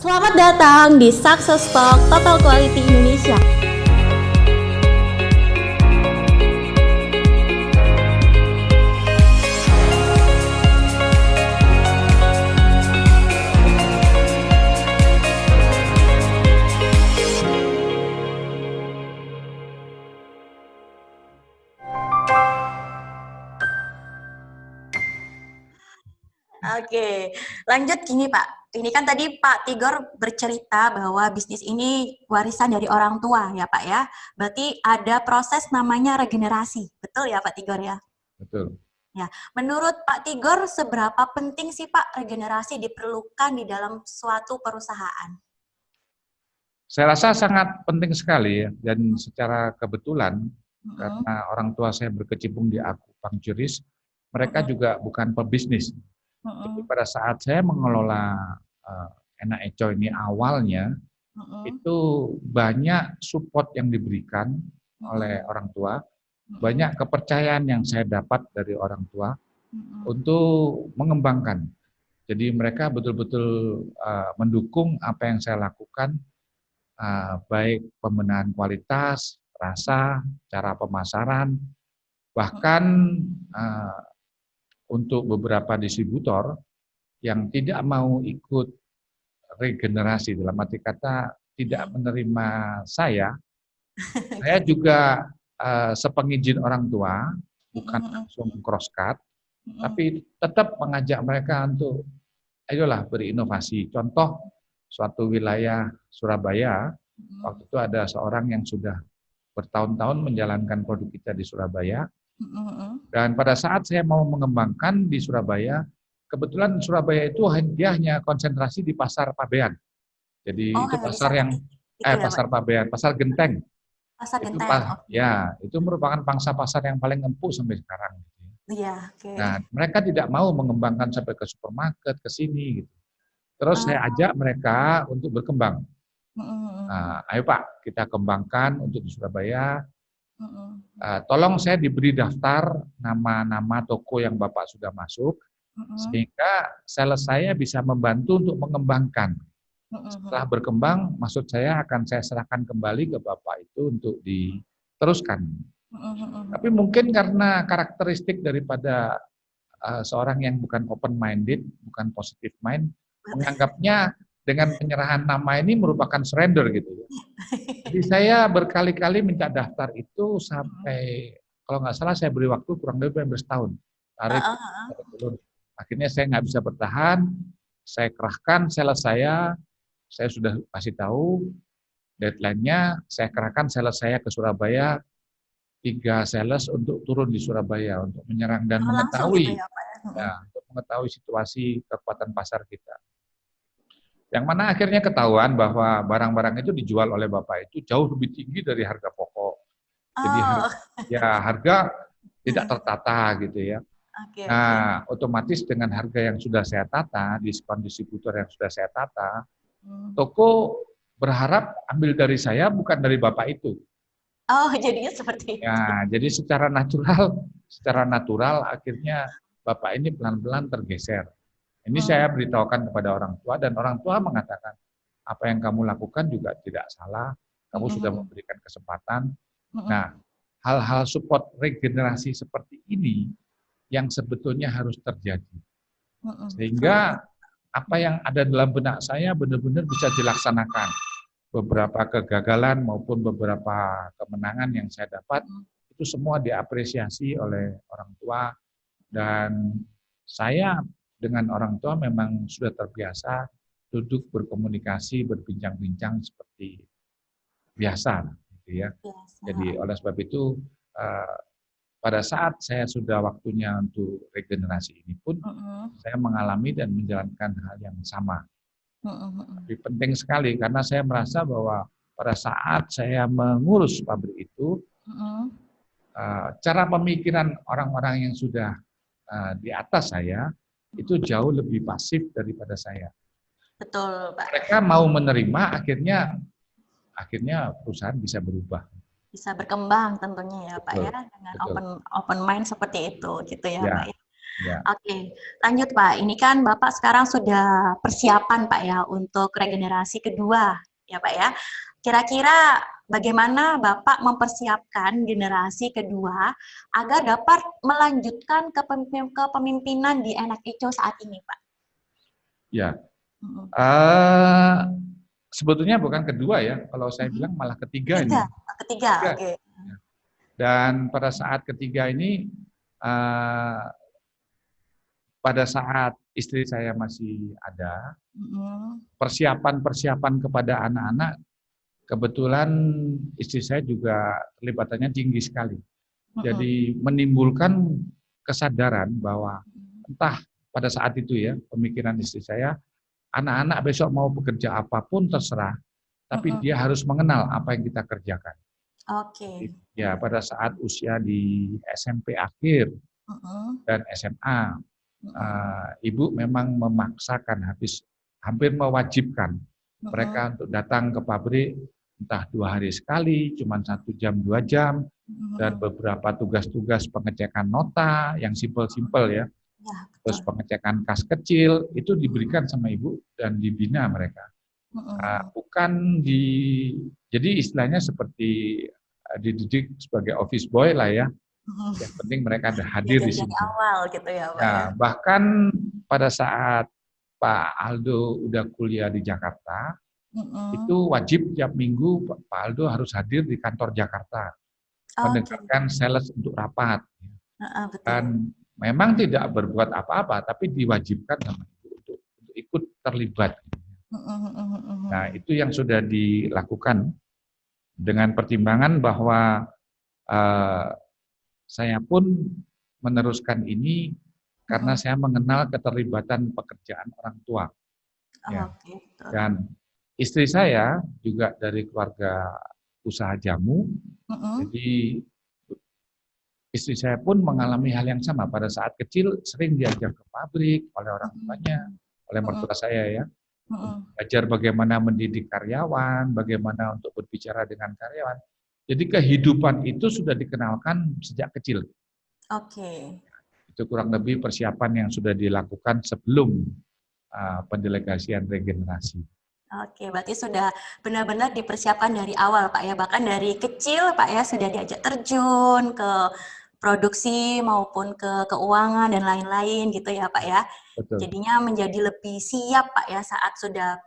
Selamat datang di Success Talk Total Quality Indonesia. Oke, lanjut gini Pak. Ini kan tadi Pak Tigor bercerita bahwa bisnis ini warisan dari orang tua ya Pak ya. Berarti ada proses namanya regenerasi. Betul ya Pak Tigor ya? Betul. Ya, menurut Pak Tigor seberapa penting sih Pak regenerasi diperlukan di dalam suatu perusahaan? Saya rasa sangat penting sekali ya, dan secara kebetulan karena orang tua saya berkecimpung di akupunkturis, mereka juga bukan pebisnis. Jadi pada saat saya mengelola Enak Eco ini awalnya, itu banyak support yang diberikan oleh orang tua, banyak kepercayaan yang saya dapat dari orang tua untuk mengembangkan. Jadi mereka betul-betul mendukung apa yang saya lakukan, baik pembenahan kualitas, rasa, cara pemasaran, bahkan untuk beberapa distributor yang tidak mau ikut regenerasi, dalam arti kata tidak menerima saya juga sepengizin orang tua, bukan langsung cross-cut, tapi tetap mengajak mereka untuk ayolah berinovasi. Contoh, suatu wilayah Surabaya, waktu itu ada seorang yang sudah bertahun-tahun menjalankan produk kita di Surabaya, dan pada saat saya mau mengembangkan di Surabaya, kebetulan Surabaya itu dia hanya konsentrasi di pasar Pabean. Jadi itu pasar yang pasar Pabean, pasar Genteng. Pasar itu Genteng. Ya, itu merupakan pangsa pasar yang paling empuk sampai sekarang. Iya, oke. Nah, mereka tidak mau mengembangkan sampai ke supermarket, ke sini gitu. Terus saya ajak mereka untuk berkembang. Ayo Pak, kita kembangkan untuk di Surabaya. Tolong saya diberi daftar nama-nama toko yang Bapak sudah masuk, sehingga sales saya bisa membantu untuk mengembangkan. Setelah berkembang, maksud saya akan saya serahkan kembali ke Bapak itu untuk diteruskan. Tapi mungkin karena karakteristik daripada seorang yang bukan open-minded, bukan positive mind, menganggapnya dengan penyerahan nama ini merupakan surrender gitu. Jadi saya berkali-kali minta daftar itu sampai, kalau nggak salah saya beri waktu kurang lebih setahun. Tarik, akhirnya saya nggak bisa bertahan, saya kerahkan sales saya sudah kasih tahu deadline-nya, saya kerahkan sales saya ke Surabaya, 3 sales untuk turun di Surabaya untuk menyerang dan mengetahui, untuk mengetahui situasi kekuatan pasar kita. Yang mana akhirnya ketahuan bahwa barang-barang itu dijual oleh Bapak itu jauh lebih tinggi dari harga pokok. Jadi harga tidak tertata gitu ya. Nah, otomatis dengan harga yang sudah saya tata, diskon distributor yang sudah saya tata, toko berharap ambil dari saya bukan dari Bapak itu. Oh, jadinya seperti itu. Ya, jadi secara natural akhirnya Bapak ini pelan-pelan tergeser. Ini saya beritahukan kepada orang tua, dan orang tua mengatakan, apa yang kamu lakukan juga tidak salah, kamu sudah memberikan kesempatan. Nah, hal-hal support regenerasi seperti ini yang sebetulnya harus terjadi. Sehingga apa yang ada dalam benak saya benar-benar bisa dilaksanakan. Beberapa kegagalan maupun beberapa kemenangan yang saya dapat, itu semua diapresiasi oleh orang tua, dan saya dengan orang tua memang sudah terbiasa duduk berkomunikasi, berbincang-bincang seperti biasa, gitu ya. Jadi oleh sebab itu pada saat saya sudah waktunya untuk regenerasi ini pun, saya mengalami dan menjalankan hal yang sama. Tapi penting sekali karena saya merasa bahwa pada saat saya mengurus pabrik itu, cara pemikiran orang-orang yang sudah di atas saya itu jauh lebih pasif daripada saya. Betul, Pak. Mereka mau menerima, akhirnya perusahaan bisa berubah. Bisa berkembang tentunya ya, Pak ya, dengan open mind seperti itu gitu ya, Pak ya. Ya. Oke, lanjut Pak. Ini kan Bapak sekarang sudah persiapan Pak ya untuk regenerasi kedua, ya Pak ya. Kira-kira bagaimana Bapak mempersiapkan generasi kedua agar dapat melanjutkan kepemimpinan di Enak Ico saat ini Pak? Ya. Mm-mm. Sebetulnya bukan kedua ya, kalau saya Mm-mm. bilang malah ketiga Ketiga, ini. ketiga, Ketiga. oke. Ya. Dan pada saat ketiga ini, pada saat istri saya masih ada, Mm-mm. persiapan-persiapan kepada anak-anak, kebetulan istri saya juga terlibatannya tinggi sekali. Mm-mm. Jadi menimbulkan kesadaran bahwa entah pada saat itu ya, pemikiran istri saya, anak-anak besok mau bekerja apapun terserah, tapi Mm-mm. dia harus mengenal apa yang kita kerjakan. Oke. Ya, pada saat usia di SMP akhir Mm-mm. dan SMA, Mm-mm. ibu memang memaksakan, hampir mewajibkan Mm-mm. mereka untuk datang ke pabrik entah 2 hari sekali, cuma 1 jam 2 jam, dan Mm-mm. beberapa tugas-tugas pengecekan nota yang simpel-simpel ya, Ya, terus betul. pengecekan kas kecil itu diberikan sama ibu dan dibina mereka. Mm-mm. Bukan jadi istilahnya seperti dididik sebagai office boy lah ya. Mm-mm. Yang penting mereka ada hadir di Diajari dari situ. awal gitu ya Pak ya. Ya, bahkan pada saat Pak Aldo udah kuliah di Jakarta, Mm-mm. itu wajib tiap minggu Pak Aldo harus hadir di kantor Jakarta, Oke. mendengarkan sales untuk rapat. Heeh, betul. Dan memang tidak berbuat apa-apa, tapi diwajibkan sama ibu untuk ikut terlibat. Mm-mm, mm-mm, Nah, mm-mm. itu yang sudah dilakukan dengan pertimbangan bahwa eh, saya pun meneruskan ini karena Mm-mm. saya mengenal keterlibatan pekerjaan orang tua. Ya. Oke, betul. Dan istri saya juga dari keluarga usaha jamu, Mm-mm. jadi istri saya pun mengalami hal yang sama. Pada saat kecil sering diajak ke pabrik oleh orang tuanya, Mm-mm. oleh Mm-mm. mertua saya ya, untuk Mm-mm. belajar bagaimana mendidik karyawan, bagaimana untuk berbicara dengan karyawan. Jadi kehidupan itu sudah dikenalkan sejak kecil. Oke. Itu kurang lebih persiapan yang sudah dilakukan sebelum pendelegasian regenerasi. Oke, berarti sudah benar-benar dipersiapkan dari awal, Pak ya. Bahkan dari kecil, Pak ya, sudah diajak terjun ke produksi maupun ke keuangan dan lain-lain gitu ya, Pak ya. Betul. Jadinya menjadi lebih siap, Pak ya, saat sudah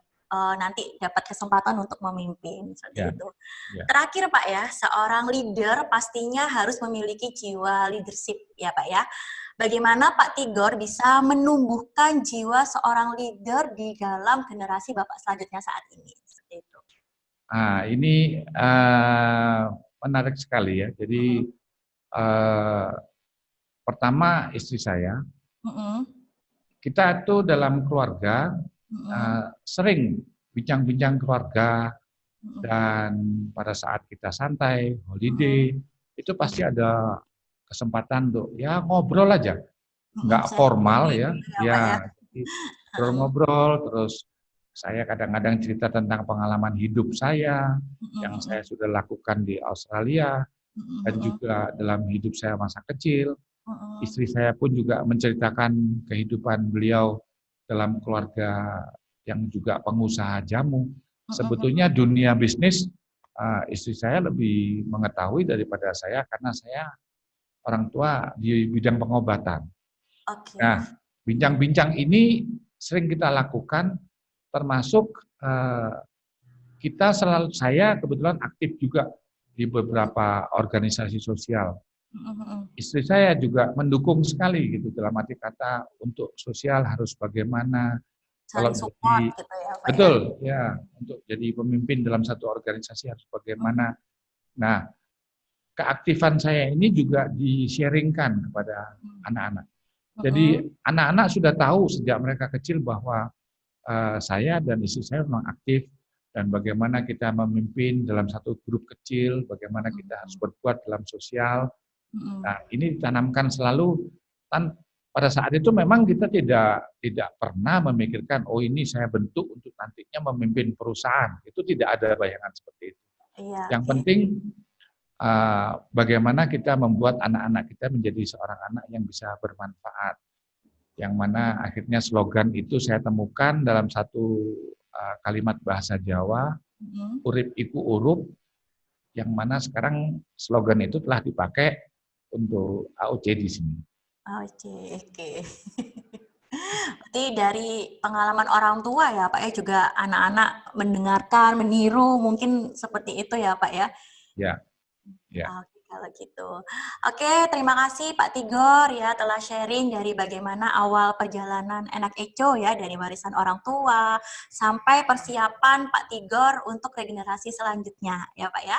nanti dapat kesempatan untuk memimpin Ya, seperti itu. ya. Terakhir, Pak ya, seorang leader pastinya harus memiliki jiwa leadership ya, Pak ya. Bagaimana Pak Tigor bisa menumbuhkan jiwa seorang leader di dalam generasi Bapak selanjutnya saat ini? Seperti itu. Ini menarik sekali ya. Jadi Mm-mm. pertama istri saya, Mm-mm. kita itu dalam keluarga Mm-mm. sering bincang-bincang keluarga, Mm-mm. dan pada saat kita santai, Mm-mm. holiday, itu pasti ada kesempatan untuk ya ngobrol aja, Mm-mm. nggak formal Sharing ya, gitu ya, Pak ya. ya ngobrol-ngobrol, terus saya kadang-kadang cerita tentang pengalaman hidup saya, yang Mm-mm. saya sudah lakukan di Australia, dan Mm-mm. juga dalam hidup saya masa kecil. Mm-mm. Istri saya pun juga menceritakan kehidupan beliau dalam keluarga yang juga pengusaha jamu. Mm-mm. Sebetulnya dunia bisnis istri saya lebih mengetahui daripada saya karena saya orang tua di bidang pengobatan. Oke. Nah, bincang-bincang ini sering kita lakukan, termasuk saya kebetulan aktif juga di beberapa organisasi sosial. Mm-mm. Istri saya juga mendukung sekali gitu, dalam arti kata untuk sosial harus bagaimana, kalau Saling support jadi gitu ya, Pak ya. betul ya, untuk jadi pemimpin dalam satu organisasi harus bagaimana. Nah, keaktifan saya ini juga di-sharingkan kepada anak-anak. Jadi Mm-mm. anak-anak sudah tahu sejak mereka kecil bahwa saya dan istri saya memang aktif, dan bagaimana kita memimpin dalam satu grup kecil, bagaimana kita harus berbuat dalam sosial. Mm-mm. Nah, ini ditanamkan selalu. Pada saat itu memang kita tidak pernah memikirkan, oh ini saya bentuk untuk nantinya memimpin perusahaan. Itu tidak ada bayangan seperti itu. Iya, Yang oke. penting bagaimana kita membuat anak-anak kita menjadi seorang anak yang bisa bermanfaat. yang mana akhirnya slogan itu saya temukan dalam satu kalimat bahasa Jawa, urip iku urup, yang mana sekarang slogan itu telah dipakai untuk AOC di sini. Oke. Berarti dari pengalaman orang tua ya Pak ya, juga anak-anak mendengarkan, meniru, mungkin seperti itu ya Pak ya? Ya. Oke, kalau gitu. Oke, terima kasih Pak Tigor ya telah sharing dari bagaimana awal perjalanan Enak Eco ya, dari warisan orang tua sampai persiapan Pak Tigor untuk regenerasi selanjutnya ya Pak ya.